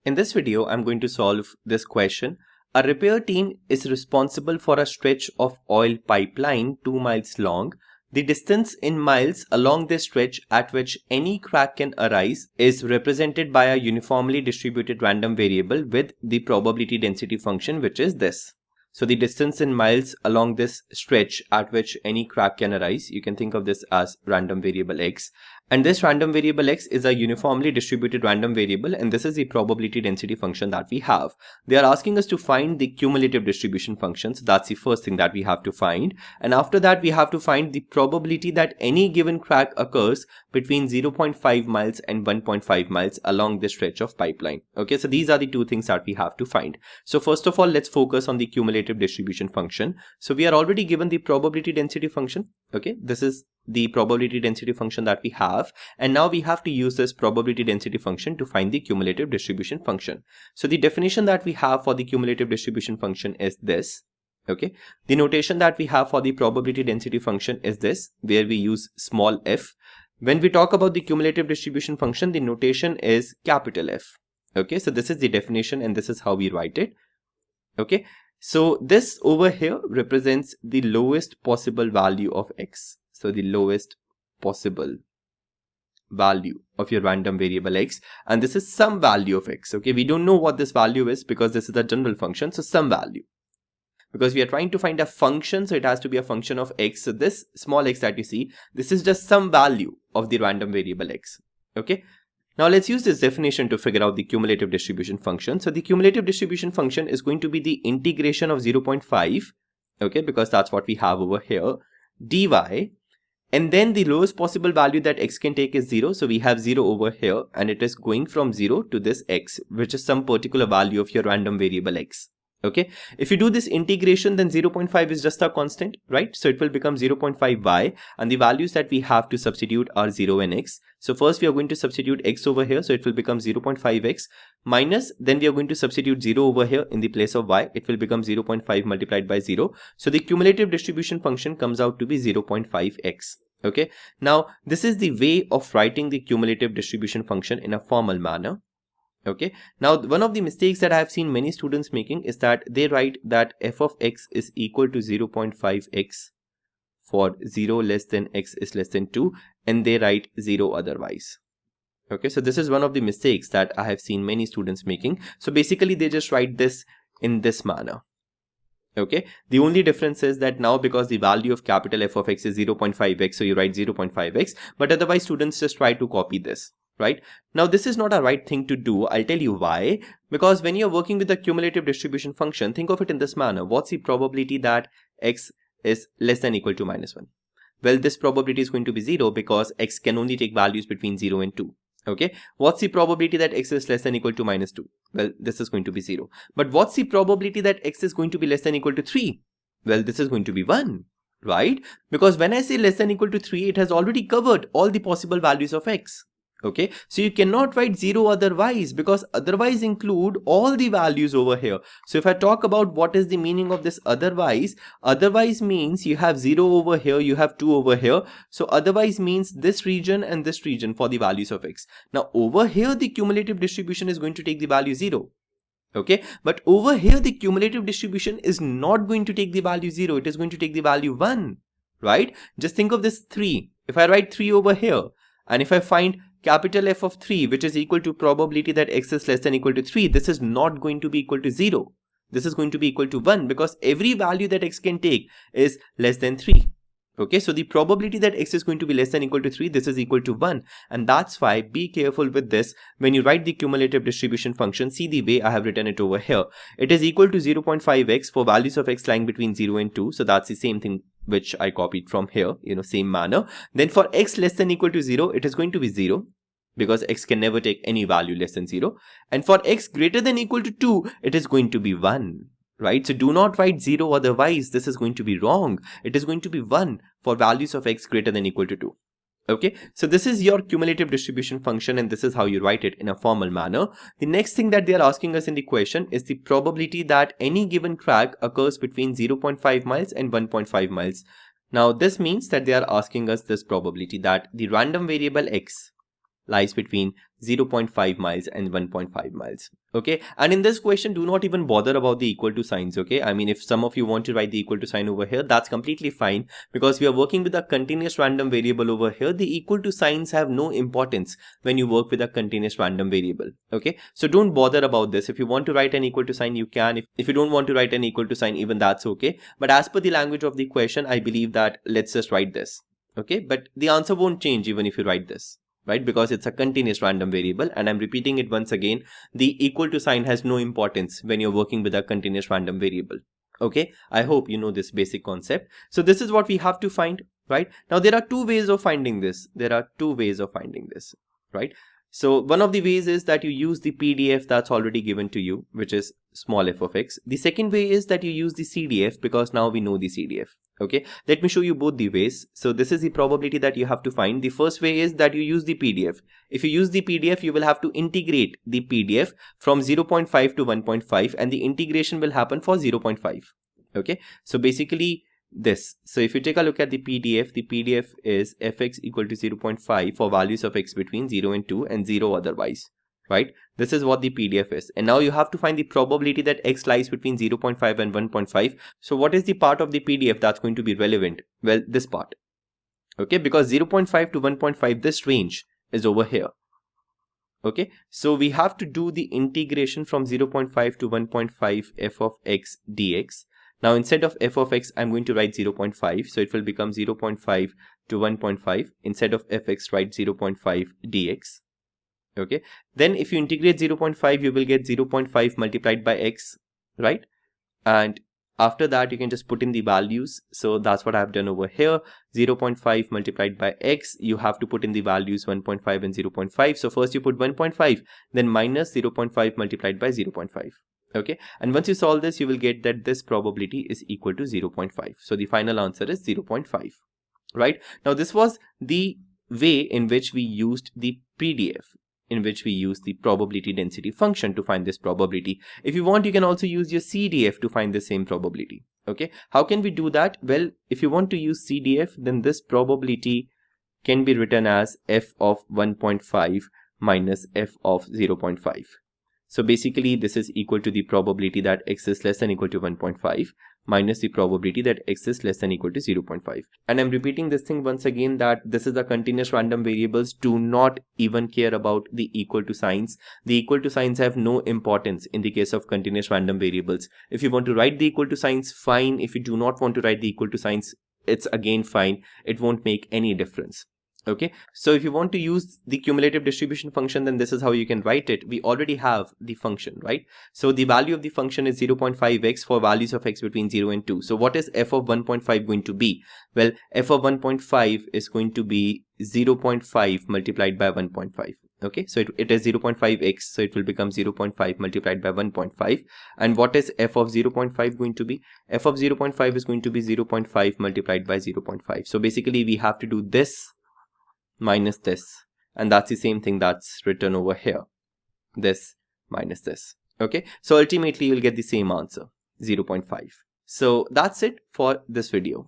In this video, I'm going to solve this question. A repair team is responsible for a stretch of oil pipeline 2 miles long. The distance in miles along this stretch at which any crack can arise is represented by a uniformly distributed random variable with the probability density function, which is this. So the distance in miles along this stretch at which any crack can arise, you can think of this as random variable x. And this random variable x is a uniformly distributed random variable, and this is the probability density function that we have. They are asking us to find the cumulative distribution function. So that's the first thing that we have to find. And after that, we have to find the probability that any given crack occurs between 0.5 miles and 1.5 miles along this stretch of pipeline. Okay, so these are the two things that we have to find. So first of all, let's focus on the cumulative distribution function. So we are already given the probability density function. Okay, this is the probability density function that we have, and now we have to use this probability density function to find the cumulative distribution function. So the definition that we have for the cumulative distribution function is this. Okay, the notation that we have for the probability density function is this, where we use small f. When we talk about the cumulative distribution function, the notation is capital F. Okay, so this is the definition and this is how we write it. Okay, so this over here represents the lowest possible value of x. So the lowest possible value of your random variable x, and this is some value of x. Okay, we don't know what this value is because this is a general function, so some value. Because we are trying to find a function, so it has to be a function of x. So this small x that you see, this is just some value of the random variable x. Okay, now let's use this definition to figure out the cumulative distribution function. So the cumulative distribution function is going to be the integration of 0.5, okay, because that's what we have over here, dy. And then the lowest possible value that x can take is 0. So we have 0 over here, and it is going from 0 to this x, which is some particular value of your random variable x. Okay, if you do this integration, then 0.5 is just a constant, right? So it will become 0.5y, and the values that we have to substitute are 0 and x. So first we are going to substitute x over here, so it will become 0.5x minus, then we are going to substitute 0 over here in the place of y. It will become 0.5 multiplied by 0. So the cumulative distribution function comes out to be 0.5x. Okay, now this is the way of writing the cumulative distribution function in a formal manner. Okay, now one of the mistakes that I have seen many students making is that they write that f of x is equal to 0.5x for 0 less than x is less than 2, and they write 0 otherwise. Okay, so this is one of the mistakes that I have seen many students making. So basically they just write this in this manner. Okay, the only difference is that now because the value of capital F of x is 0.5x, so you write 0.5x, but otherwise students just try to copy this. Right, now this is not a right thing to do. I'll tell you why. Because when you're working with the cumulative distribution function, think of it in this manner. What's the probability that x is less than or equal to minus 1? Well, this probability is going to be 0 because x can only take values between 0 and 2. Okay, what's the probability that x is less than or equal to minus 2? Well, this is going to be 0. But what's the probability that x is going to be less than or equal to 3? Well, this is going to be 1. Right, because when I say less than or equal to 3, it has already covered all the possible values of x. Okay, so you cannot write 0 otherwise, because otherwise include all the values over here. So if I talk about what is the meaning of this otherwise, otherwise means you have 0 over here, you have 2 over here. So otherwise means this region and this region for the values of x. Now over here the cumulative distribution is going to take the value 0. Okay, but over here the cumulative distribution is not going to take the value 0, it is going to take the value 1. Right, just think of this 3. If I write 3 over here, and if I find capital F of 3, which is equal to probability that x is less than or equal to 3, this is not going to be equal to 0. This is going to be equal to 1 because every value that x can take is less than 3. Okay, so the probability that x is going to be less than or equal to 3, this is equal to 1. And that's why be careful with this. When you write the cumulative distribution function, see the way I have written it over here. It is equal to 0.5x for values of x lying between 0 and 2. So that's the same thing which I copied from here, same manner. Then for x less than or equal to 0, it is going to be 0. Because x can never take any value less than 0. And for x greater than or equal to 2, it is going to be 1. Right? So do not write 0 otherwise. This is going to be wrong. It is going to be 1 for values of x greater than or equal to 2. Okay, so this is your cumulative distribution function, and this is how you write it in a formal manner. The next thing that they are asking us in the question is the probability that any given crack occurs between 0.5 miles and 1.5 miles. Now this means that they are asking us this probability that the random variable x lies between 0.5 miles and 1.5 miles. Okay, and in this question, do not even bother about the equal to signs. Okay, I mean, if some of you want to write the equal to sign over here, that's completely fine, because we are working with a continuous random variable over here. The equal to signs have no importance when you work with a continuous random variable. Okay, so don't bother about this. If you want to write an equal to sign, you can. If you don't want to write an equal to sign, even that's okay. But as per the language of the question, I believe that let's just write this. Okay, but the answer won't change even if you write this, right? Because it's a continuous random variable, and I'm repeating it once again. The equal to sign has no importance when you're working with a continuous random variable. Okay, I hope you know this basic concept. So this is what we have to find, right? Now there are two ways of finding this. Right? So one of the ways is that you use the PDF that's already given to you, which is small f of x. The second way is that you use the CDF, because now we know the CDF. Okay, let me show you both the ways. So this is the probability that you have to find. The first way is that you use the PDF. If you use the PDF, you will have to integrate the PDF from 0.5 to 1.5, and the integration will happen for 0.5. Okay, so basically this. So if you take a look at the PDF is fx equal to 0.5 for values of x between 0 and 2 and 0 otherwise, right? This is what the PDF is. And now you have to find the probability that x lies between 0.5 and 1.5. So what is the part of the PDF that's going to be relevant? Well, this part. Okay, because 0.5 to 1.5, this range is over here. Okay, so we have to do the integration from 0.5 to 1.5 f of x dx. Now instead of f of x, I'm going to write 0.5. So it will become 0.5 to 1.5. Instead of fx, write 0.5 dx. Okay, then if you integrate 0.5, you will get 0.5 multiplied by x, right? And after that, you can just put in the values. So that's what I've done over here. 0.5 multiplied by x, you have to put in the values 1.5 and 0.5. So first you put 1.5, then minus 0.5 multiplied by 0.5. Okay, and once you solve this, you will get that this probability is equal to 0.5. So the final answer is 0.5, right? Now this was the way in which we used the PDF, in which we use the probability density function to find this probability. If you want, you can also use your CDF to find the same probability. Okay, how can we do that? Well, if you want to use CDF, then this probability can be written as f of 1.5 minus f of 0.5. So basically this is equal to the probability that x is less than equal to 1.5 minus the probability that x is less than equal to 0.5. And I'm repeating this thing once again, that this is the continuous random variables. Do not even care about the equal to signs. The equal to signs have no importance in the case of continuous random variables. If you want to write the equal to signs, fine. If you do not want to write the equal to signs, it's again fine. It won't make any difference. Okay, so if you want to use the cumulative distribution function, then this is how you can write it. We already have the function, right? So the value of the function is 0.5x for values of x between 0 and 2. So what is f of 1.5 going to be? Well, f of 1.5 is going to be 0.5 multiplied by 1.5. Okay, so it is 0.5x, so it will become 0.5 multiplied by 1.5. And what is f of 0.5 going to be? F of 0.5 is going to be 0.5 multiplied by 0.5. So basically we have to do this minus this, and that's the same thing that's written over here, this minus this. Okay, so ultimately you'll get the same answer, 0.5. So that's it for this video.